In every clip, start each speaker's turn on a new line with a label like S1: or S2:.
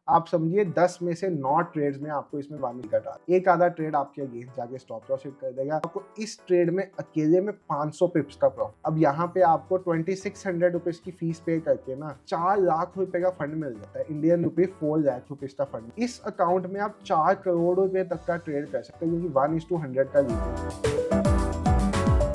S1: आप समझिए 10 में से 9 ट्रेड्स में आपको इसमें वन विकेट आ एक आधा ट्रेड आपके अगेंस्ट जाके स्टॉप लॉस हिट कर देगा। आपको इस ट्रेड में अकेले में 500 पिप्स का प्रॉफिट। अब यहाँ पे आपको 2600 रुपीज की फीस पे करके ना 4 लाख रुपए का फंड मिल जाता है, इंडियन रुपए 4 लाख रुपीज का फंड। इस अकाउंट में आप 4 करोड़ रुपए तक का ट्रेड कर सकते हैं, क्योंकि 1:100 का लीजिए।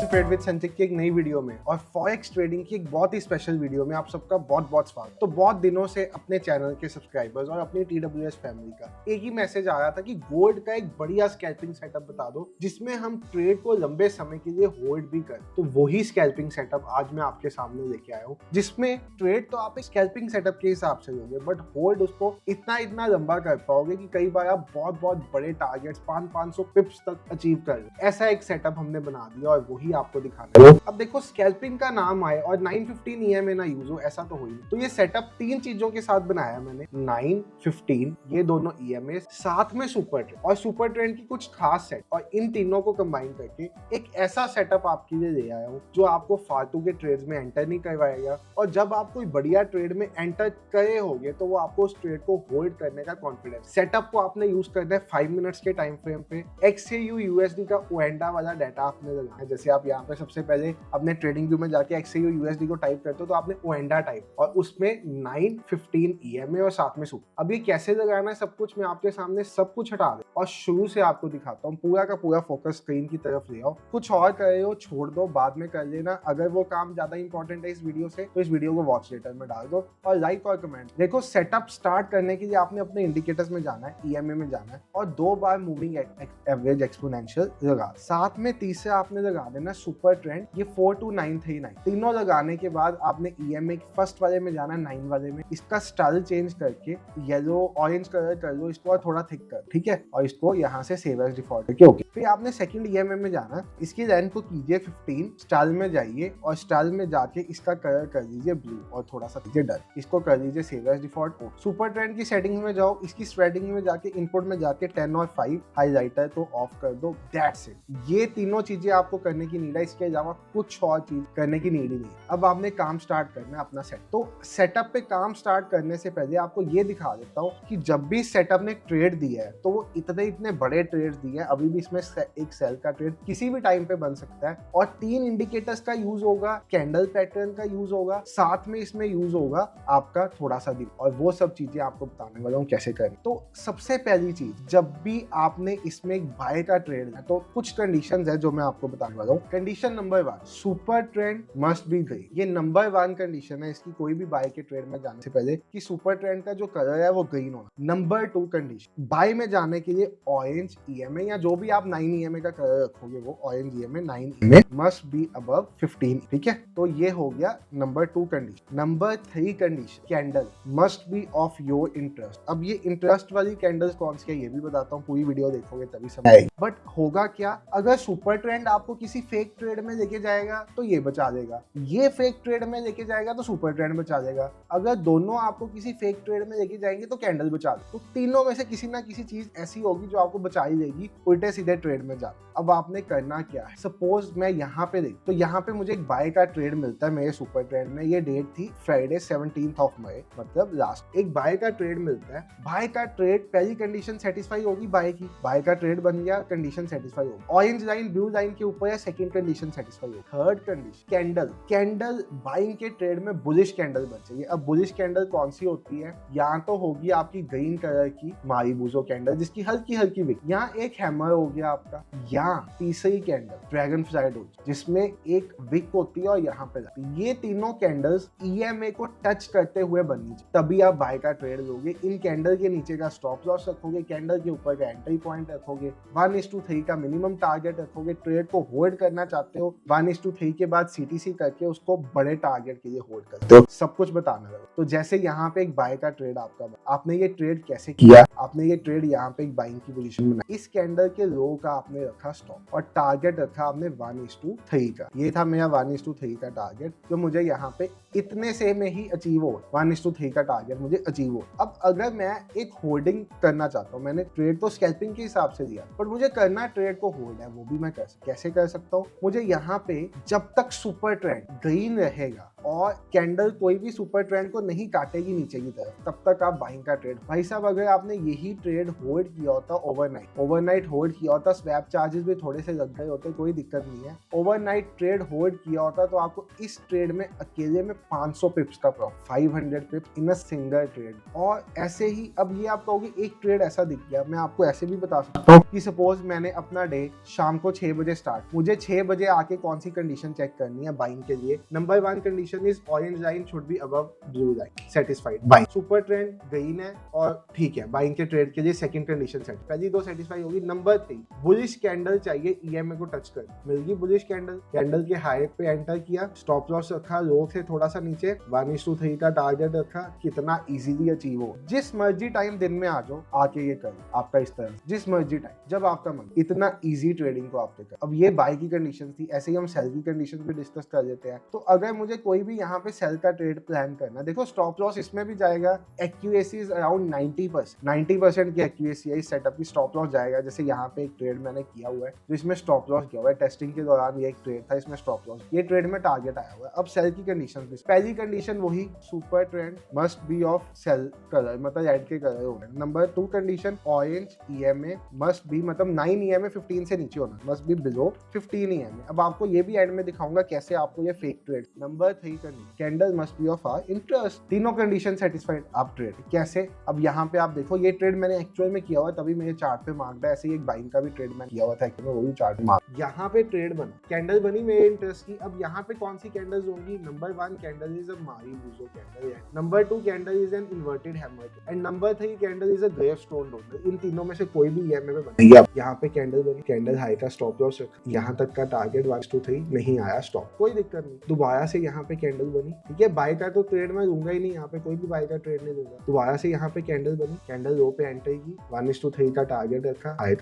S1: ट्रेड विद संचित की एक नई वीडियो में और फॉरेक्स ट्रेडिंग की एक बहुत ही स्पेशल वीडियो में आप सबका बहुत बहुत स्वागत। तो बहुत दिनों से अपने चैनल के सब्सक्राइबर्स और अपनी TWS फैमिली का एक ही मैसेज आ रहा था कि गोल्ड का एक बढ़िया स्कैल्पिंग सेटअप बता दो जिसमें हम ट्रेड को लंबे समय के लिए होल्ड भी करें। तो वही स्कैल्पिंग सेटअप आज मैं आपके सामने लेके आया हूँ, जिसमें ट्रेड तो आप स्कैल्पिंग सेटअप के हिसाब से लोगे, बट होल्ड उसको इतना लंबा कर पाओगे कि कई बार आप बहुत बड़े टारगेट्स 500 पिप्स तक अचीव कर। ऐसा एक सेटअप हमने बना दिया और वही आपको दिखाना है। अब देखो, स्कैल्पिंग का नाम आए और 915 EMA ना यूज हो, ऐसा तो हो ही। तो ये सेटअप 3 चीजों के साथ बनाया मैंने, 915 ये दोनों EMA साथ में सुपर ट्रेंड और सुपर ट्रेंड की कुछ खास सेट, और इन तीनों को कंबाइन करके एक ऐसा सेटअप आपके लिए ले आया हूँ जो आपको फालतू के ट्रेड्स में एंटर नहीं करवाएगा। और जब आप कोई बढ़िया ट्रेड में एंटर करे होगे तो वो आपको उस ट्रेड को होल्ड करने का कॉन्फिडेंस। सेटअप को आपने यूज करना है 5 मिनट्स के टाइम फ्रेम पे। XAU USD का ओएंडा वाला डाटा आपने लगाना है। जैसे आप यहाँ पे सबसे पहले अपने ट्रेडिंग व्यू में जाके XAU USD को टाइप करते हो तो आपने ओएंडा टाइप और उसमें 915 EMA और साथ में सुपर। अब ये कैसे लगाना है सब कुछ मैं आपके सामने सब कुछ हटा दे और शुरू से आपको दिखाता हूँ। पूरा का पूरा फोकस स्क्रीन की तरफ ले आओ। कुछ और कर रहे हो छोड़ दो, बाद में कर लेना। अगर वो काम ज्यादा इंपॉर्टेंट है इस वीडियो से तो इस वीडियो को वॉच लेटर में डाल दो और लाइक और कमेंट। देखो, सेटअप स्टार्ट करने के लिए आपने अपने इंडिकेटर्स में जाना है, EMA में जाना है और 2 बार मूविंग एवरेज एक्सपोनेंशियल लगा। साथ में तीसरा आपने लगा देना सुपर ट्रेंड, ये 42939। तीनों लगाने के बाद आपने EMA फर्स्ट वाले में जाना, 9 वाले में। इसका स्टाइल चेंज करके येलो ऑरेंज कलर कर दो इसको और थोड़ा थिक कर, ठीक है। और इसको यहाँ से सेव एज डिफॉल्ट करके ओके। फिर आपने सेकंड EMA में जाना, इसकी लाइन को कीजिए 15, स्टाइल में जाइए और स्टाइल में जाके इसका कलर कर दीजिए ब्लू और थोड़ा सा दीजिए डन। इसको कर दीजिए save as default. Super trend की सेटिंग में जाओ, इसकी सेटिंग में जाके इनपुट में जाके 10 और 5 हाईलाइटर तो ऑफ कर दो। That's it. ये तीनों चीजें आपको करने की नीड है, इसके अलावा कुछ और चीज करने की नीड ही नहीं। अब आपने काम स्टार्ट करना है अपना सेट। तो सेटअप पे काम स्टार्ट करने से पहले आपको ये दिखा देता हूँ कि जब भी सेटअप ने ट्रेड दिया है तो वो इतने बड़े ट्रेड दिए हैं। अभी भी इसमें एक सेल का ट्रेड किसी भी टाइम पे बन सकता है और 3 इंडिकेटर्स का यूज होगा, कैंडल पैटर्न का यूज होगा, साथ में इसमें यूज होगा आपका थोड़ा सा दिन, और वो सब चीजें आपको बताने वाला हूँ कैसे करें। तो सबसे पहली चीज, जब भी आपने इसमें एक बाय का ट्रेड है तो कुछ कंडीशंस है जो मैं आपको बताने वाला हूँ। Condition number 1, super trend must be green. ये नंबर 1 कंडीशन है इसकी कोई भी बाय के ट्रेड में जाने से पहले कि सुपर ट्रेंड का जो कलर है वो ग्रीन होना। नंबर 2 कंडीशन, बाय में जाने के लिए ऑरेंज EMA या जो भी आप 9 EMA का कलर रखोगे वो orange EMA 9 EMA must be above 15, ठीक है। तो ये हो गया number 2 condition. Number 3 condition, candle must be of your interest. अब ये इंटरेस्ट वाली कैंडल्स कौन सी है ये भी बताता हूँ, पूरी वीडियो देखोगे तभी समझ आएगी। बट होगा क्या, अगर सुपर ट्रेंड आपको किसी फेक ट्रेड में लेके जाएगा तो ये बचा देगा, ये फेक ट्रेड में लेके जाएगा तो सुपर ट्रेंड बचा देगा। अगर दोनों आपको किसी फेक ट्रेड में लेके जाएंगे तो कैंडल बचा देगा। तो तीनों में से किसी ना किसी चीज ऐसी होगी जो आपको बचा ही देगी उल्टे सीधे ट्रेड में जा। अब आपने करना क्या है, सपोज मैं यहाँ पे देख, तो यहाँ पे मुझे एक बाय का ट्रेड मिलता है मेरे सुपर ट्रेंड में। ये डेट थी फ्राइडे 17 मई, मतलब लास्ट। एक बाय का ट्रेड मिलता है। बाय का ट्रेड, पहली कंडीशन सेटिस्फाई होगी बाय की, बाय का ट्रेड बन गया, कंडीशन सेटिस्फाई होगी। ऑरेंज लाइन ब्लू लाइन के ऊपर है, सेकंड कंडीशन सेटिस्फाई होगी। थर्ड कंडीशन, कैंडल बाइंग के ट्रेड में बुलिश कैंडल बन चाहिए। अब बुलिश कैंडल कौन सी होती है, यहाँ तो होगी आपकी ग्रीन कलर की मारीबूजो कैंडल जिसकी हल्की विक। यहाँ एक हैमर हो गया आपका। यहाँ तीसरी कैंडल ड्रैगन फ्लाई डोज जिसमें एक विक होती है और यहाँ पे ये तीनों कैंडल्स EMA को टच करते हुए बननी चाहिए, तभी आप बाय का ट्रेड लोगे। इन कैंडल के नीचे का स्टॉप लॉस रखोगे, कैंडल के ऊपर का एंट्री पॉइंट रखोगे, 1:3 का मिनिमम टारगेट रखोगे। ट्रेड को होल्ड करना चाहते हो 1:3 के बाद CTC करके उसको बड़े टारगेट के लिए होल्ड करते हो। सब कुछ बताना है। तो जैसे यहाँ पे एक बाय का ट्रेड आपका, आपने ये ट्रेड कैसे किया, आपने ये ट्रेड यहाँ पे एक बाइंग की पोजीशन बनाई। इस कैंडल के लो का आपने रखा स्टॉप और टारगेट रखा आपने 1:3 का। ये था मेरा 1:3 का टारगेट जो मुझे यहाँ पे इतने से में ही अचीव हो। 1:3 का टारगेट मुझे अचीव हो। अब अगर मैं एक होल्डिंग करना चाहता हूँ, मैंने ट्रेड तो स्कैल्पिंग के हिसाब से दिया पर मुझे करना ट्रेड को होल्ड है, वो भी मैं कैसे कर सकता हूँ। मुझे यहाँ पे जब तक सुपर ट्रेंड ग्रीन रहेगा और कैंडल कोई भी सुपर ट्रेंड को नहीं काटेगी नीचे की तरफ, तब तक आप बाइंग का ट्रेड। भाई साहब अगर आपने यही ट्रेड होल्ड किया होता ओवरनाइट होल्ड किया होता, स्वैप चार्जेस भी थोड़े से लग गए होते, कोई दिक्कत नहीं है, ओवरनाइट ट्रेड होल्ड किया होता तो आपको इस ट्रेड में अकेले में 500 पिप्स का profit, 500 पिप्स in a single trade. और ऐसे ही अब ये आप कहोगे एक ट्रेड ऐसा दिख गया, मैं आपको ऐसे भी बता सकता हूँ कि सपोज मैंने अपना डे शाम को 6 बजे स्टार्ट, मुझे 6 बजे आके कौन सी कंडीशन चेक करनी है बाइंग के लिए। Number 1 condition is orange line should be above blue line, satisfied buying. Super trend गई है और ठीक है, बाइंग के ट्रेड के लिए सेकंड कंडीशन सेट, पहली 2 सेटिस्फाई होगी। नंबर 3 बुलिश कैंडल चाहिए, ईएमए को टच कर, मिल गई बुलिश कैंडल, कैंडल के हाई पे एंटर किया, स्टॉप लॉस रखा लो से थोड़ा सा नीचे, 1:3 का टारगेट रखा, कितना इजीली अचीव हो। जिस मर्जी टाइम दिन में आ जाओ, आके ये कर आपका इस तरह, जिस मर्जी टाइम जब आपका मन, इतना इजी ट्रेडिंग को आपने कर। अब ये बाय की कंडीशन थी, ऐसे ही हम सेल की कंडीशन भी डिस्कस कर लेते हैं। तो अगर मुझे कोई भी यहाँ पे सेल का ट्रेड प्लान करना, देखो स्टॉप लॉस इसमें भी जाएगा, एक्यूरेसी इज अराउंड 90% की एक्यूरेसी है इस सेटअप की, स्टॉप लॉस जाएगा। जैसे यहाँ पे एक ट्रेड मैंने किया हुआ है जिसमें स्टॉप लॉस किया हुआ है, टेस्टिंग के दौरान ये एक ट्रेड था, इसमें स्टॉप लॉस, ये ट्रेड में टारगेट आया हुआ है। अब सेल की कंडीशन भी, पहली कंडीशन वही super trend must be of sell colour, मतलब रेड के कलर होना। Number 2 condition orange EMA must be, मतलब 9 ईएमए 15 से नीचे होना, मस्ट बी बिलो 15 ईएमए। अब आपको ये भी एंड में दिखाऊंगा कैसे आपको ये fake trade. Number 3 condition candle must be of our interest, तीनों कंडीशन सेटिस्फाइड आप ट्रेड। कैसे, अब यहाँ पे आप देखो ये ट्रेड मैंने एक्चुअल में किया हुआ है, तभी मेरे चार्ट पे मार्क है। ऐसे ही एक बाइंग का भी ट्रेड मैंने किया हुआ था एक्चुअल में, वो भी चार्ट में मार्क। यहाँ पे ट्रेड बना, कैंडल बनी मेरे इंटरेस्ट की। अब यहाँ पे कौन सी कैंडल्स होंगी? Number 1 candle is a marubozu candle, number 2 candle is an inverted hammer, and number 3 candle is a gravestone donor. इन तीनों में से कोई भी ईएमए में बनेगी। अब यहाँ पे कैंडल बनी, कैंडल हाई का स्टॉप लॉस रखा, यहाँ तक का टारगेट 1:3 नहीं आया स्टॉप, कोई दिक्कत नहीं, दोबारा से यहाँ पे कैंडल बनी, ठीक है। बाय का तो ट्रेड मैं लूंगा ही नहीं, यहाँ पे कोई भी बाय का ट्रेड नहीं लूंगा। दोबारा से यहाँ पे कैंडल बनी, कैंडल लो पे एंटर की, 1:3 का टारगेट रखा, आए।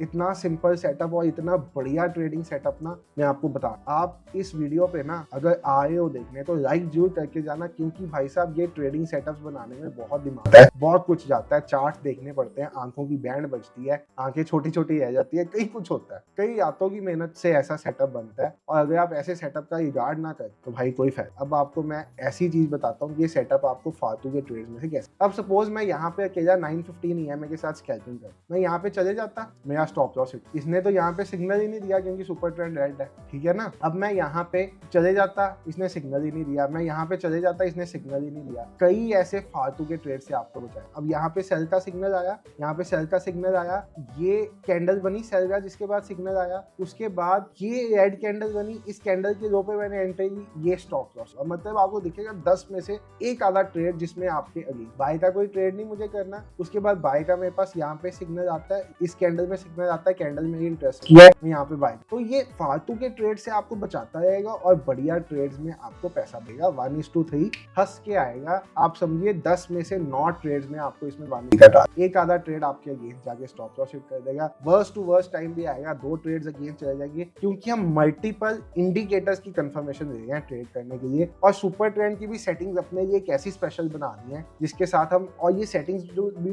S1: इतना सिंपल सेटअप और इतना बढ़िया ट्रेडिंग सेटअप ना, मैं आपको बता, आप इस वीडियो पे ना अगर आए हो देखने तो लाइक जरूर करके जाना, क्योंकि भाई साहब ये ट्रेडिंग सेटअप्स बनाने में बहुत दिमाग है, बहुत कुछ जाता है, चार्ट देखने पड़ते हैं, आंखों की बैंड बजती है, आंखें छोटी छोटी रह जाती है, कई कुछ होता है, कई रातों की मेहनत से ऐसा सेटअप बनता है। और अगर आप ऐसे सेटअप का इगाड़ ना करें तो भाई कोई फायदा। अब आपको मैं ऐसी चीज बताता हूँ कि ये सेटअप आपको फालतू के ट्रेड में से कैसे। अब सपोज मैं यहाँ पे अकेला 915 ईएमए के साथ स्कैल्पिंग कर, मैं यहाँ पे चले जाता, मेरा स्टॉप लॉस हिट, इसने तो यहाँ पे सिग्नल ही नहीं दिया क्योंकि सुपर ट्रेंड रेड है, ठीक है ना। अब मैं यहाँ पे चले जाता, इसने सिग्नल ही नहीं दिया, मैं यहाँ पे चले जाता, इसने सिग्नल ही नहीं दिया। कई ऐसे फालतू के ट्रेड से आपको बचाए। अब यहाँ पे सेल का सिग्नल आया, यहाँ पे सेल का सिग्नल आया, ये कैंडल बनी सेल का, जिसके बाद सिग्नल आया, उसके बाद ये रेड कैंडल बनी, इस कैंडल के लो पे मैंने एंटर की, ये स्टॉप लॉस। और मतलब आपको दिखेगा 10 में से एक आधा ट्रेड जिसमें आपके अगेंस्ट, बाय का कोई ट्रेड नहीं मुझे करना। उसके बाद बाय का मेरे पास यहाँ पे सिग्नल आता है, इस कैंडल में सिग्नल आता है, कैंडल में इंटरेस्ट किया है, मैं यहाँ पे बाय। तो ये फालतू के ट्रेड से आपको बचाता रहेगा और बढ़िया ट्रेड्स में आपको पैसा देगा। 1:3 हंस के आएगा। आप समझिए 10 में से 9 ट्रेड्स में आपको इसमें 1 एक आधा ट्रेड आपके अगेंस्ट जाके स्टॉप लॉस हिट कर देगा। वर्स्ट टू वर्स्ट टाइम भी आएगा, 2 ट्रेड्स अगेंस्ट चले जाएंगे, क्योंकि हम मल्टीपल इंडिकेटर्स की कंफर्मेशन दे रहे हैं ट्रेड करने के लिए। और सुपर ट्रेंड की भी सेटिंग्स अपने लिए कैसी स्पेशल बना दी है, जिसके साथ हम, और ये सेटिंग्स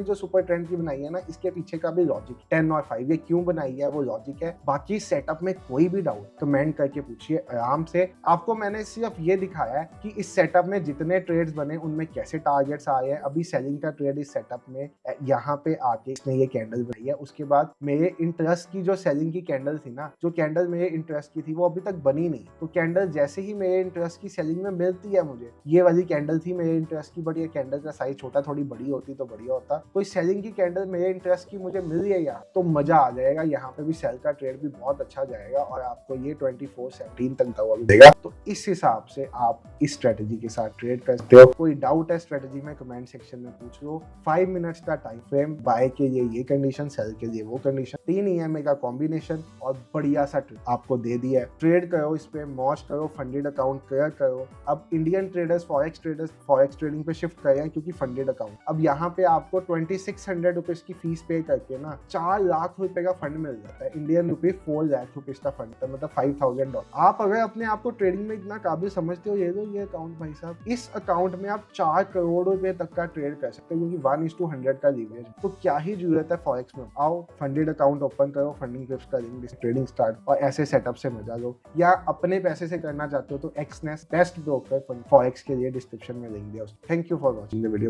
S1: जो सुपर ट्रेंड की बनाई है ना, इसके पीछे का भी लॉजिक 10 और 5 ये क्यों बनाई है वो लॉजिक है। बाकी सेटअप में कोई भी डाउट कमेंट करके पूछिए आराम से। आपको मैंने सिर्फ ये दिखाया है कि इस सेटअप में जितने ट्रेड्स बने उनमें कैसे टारगेट्स आए हैं। अभी सेलिंग का ट्रेड इस सेटअप में यहाँ पे आके इसने ये कैंडल बनाई है। उसके बाद मेरे इंटरेस्ट की जो सेलिंग की कैंडल थी ना, जो कैंडल मेरे इंटरेस्ट की थी वो अभी तक बनी नहीं। तो कैंडल जैसे ही मेरे इंटरेस्ट की सेलिंग में मिलती है मुझे, ये वाली कैंडल थी मेरे इंटरेस्ट की, बट ये कैंडल का साइज छोटा, थोड़ी बड़ी होती तो बढ़िया होता। तो इस सेलिंग की कैंडल मेरे इंटरेस्ट की मुझे मिल रही है यार, तो मजा आ जाएगा। यहाँ पे भी सेल का ट्रेड भी बहुत अच्छा जाएगा और आपको ये 24/7 तक दवा भी देगा। तो इस हिसाब से आप इस स्ट्रेटेजी के साथ ट्रेड कर सकते हो। कोई डाउट है स्ट्रेटेजी में कमेंट सेक्शन में पूछ लो। 5 मिनट्स का टाइम फ्रेम, बाय के लिए ये कंडीशन, सेल के लिए वो कंडीशन, 3 ईएमए का कॉम्बिनेशन और बढ़िया सा ट्रेड आपको दे दिया है। ट्रेड करो, इस पे मौज करो, फंडेड अकाउंट क्लियर करो। अब इंडियन ट्रेडर्स फॉरेक्स ट्रेडिंग पे शिफ्ट कर रहे हैं क्योंकि फंडेड अकाउंट। अब यहाँ पे आपको 2600 रुपीज की फीस पे करके ना 4 लाख रुपए का फंड मिल जाता है, इंडियन रुपी 4 लाख रुपीज का फंड था, मतलब $5,000। आप अगर अपने आप को ट्रेडिंग में इतना काबिल समझते हो, ये लो ये अकाउंट भाई साहब, इस अकाउंट में आप 4 करोड़ रुपए तक का ट्रेड कर सकते हो, क्योंकि 1:100 का लीवरेज। तो क्या ही जरूरत है फॉरेक्स में। आओ फंडेड अकाउंट ओपन करो, फंडिंग टिप्स का लिंक, ट्रेडिंग स्टार्ट और ऐसे सेटअप से मजा लो। या अपने पैसे से करना चाहते हो तो एक्सनेस बेस्ट ब्रोकर फॉरेक्स के लिए डिस्क्रिप्शन में लिंक दिया। Thank you for watching the video.